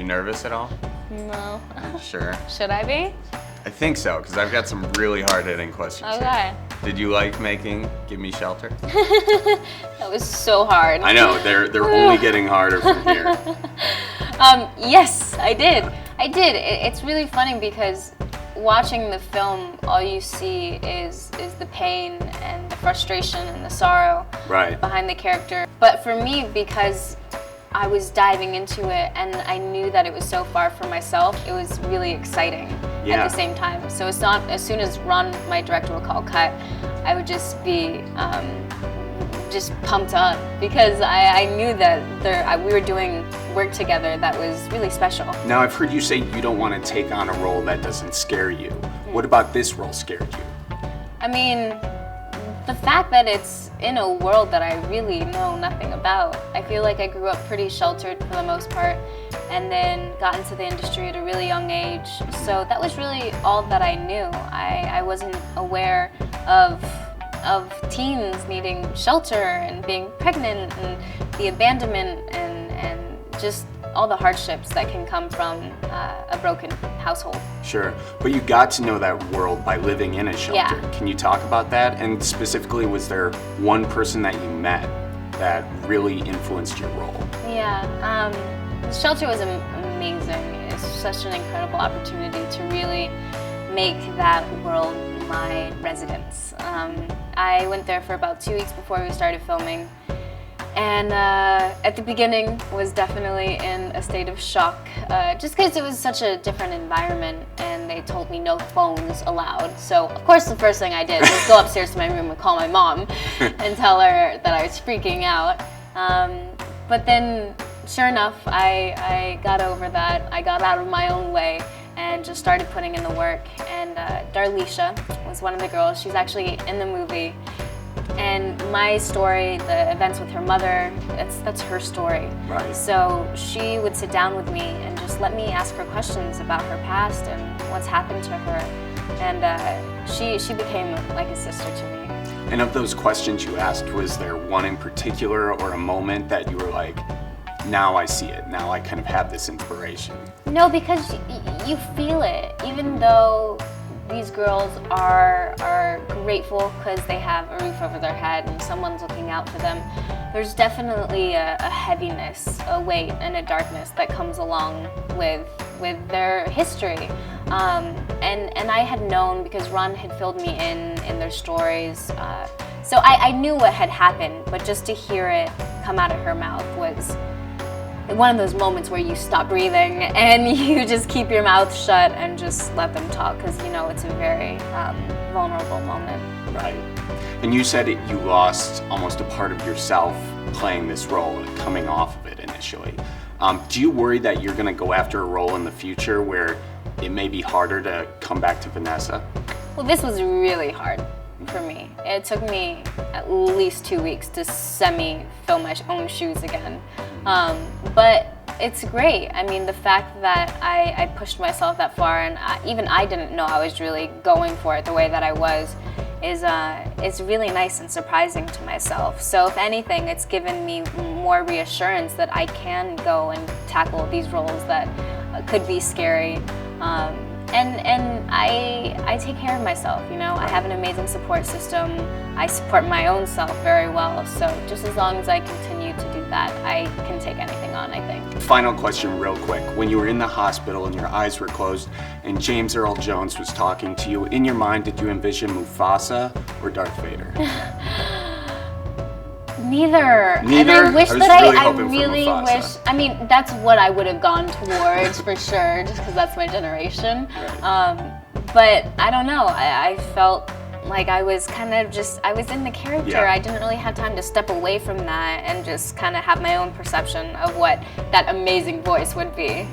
you nervous at all? No. Sure. Should I be? I think so, because I've got some really hard-hitting questions Okay. here. Did you like making Gimme Shelter? That was so hard. I know, they're only getting harder from here. Yes, I did. I did. It's really funny because watching the film, all you see is the pain and the frustration and the sorrow behind the character. But for me, because I was diving into it and I knew that it was so far from myself, it was really exciting at the same time. So it's not, as soon as Ron, my director, would call cut, I would just be just pumped up because I knew that we were doing work together that was really special. Now, I've heard you say you don't want to take on a role that doesn't scare you. What about this role scared you? I mean, the fact that it's in a world that I really know nothing about. I feel like I grew up pretty sheltered for the most part and then got into the industry at a really young age. So that was really all that I knew. I wasn't aware of teens needing shelter and being pregnant and the abandonment and just all the hardships that can come from a broken household. Sure, but you got to know that world by living in a shelter. Yeah. Can you talk about that? And specifically, was there one person that you met that really influenced your role? Yeah, the shelter was amazing. It's such an incredible opportunity to really make that world my residence. I went there for about 2 weeks before we started filming. And at the beginning was definitely in a state of shock, just because it was such a different environment and they told me no phones allowed. So of course the first thing I did was go upstairs to my room and call my mom and tell her that I was freaking out. But then sure enough, I got over that. I got out of my own way and just started putting in the work. And Darlisha was one of the girls. She's actually in the movie. And my story, the events with her mother, that's her story. Right. So she would sit down with me and just let me ask her questions about her past and what's happened to her. And she became like a sister to me. And of those questions you asked, was there one in particular or a moment that you were like, now I see it, now I kind of have this inspiration? No, because you feel it, even though these girls are grateful because they have a roof over their head and someone's looking out for them. There's definitely a heaviness, a weight, and a darkness that comes along with their history. And I had known because Ron had filled me in their stories. So I knew what had happened, but just to hear it come out of her mouth was one of those moments where you stop breathing and you just keep your mouth shut and just let them talk because you know it's a very vulnerable moment. Right. And you said you lost almost a part of yourself playing this role and coming off of it initially. Do you worry that you're going to go after a role in the future where it may be harder to come back to Vanessa? Well, this was really hard for me. It took me at least 2 weeks to semi-fill my own shoes again. But it's great. I mean, the fact that I pushed myself that far and even I didn't know I was really going for it the way that I was is really nice and surprising to myself. So if anything, it's given me more reassurance that I can go and tackle these roles that could be scary. And I take care of myself, you know. I have an amazing support system. I support my own self very well. So just as long as I continue to do that, I can take anything on, I think. Final question real quick. When you were in the hospital and your eyes were closed and James Earl Jones was talking to you, in your mind, did you envision Mufasa or Darth Vader? Neither. And I wish that I really wish, I mean, that's what I would have gone towards for sure, just because that's my generation. Right. But I don't know, I felt like I was kind of I was in the character. Yeah. I didn't really have time to step away from that and just kind of have my own perception of what that amazing voice would be.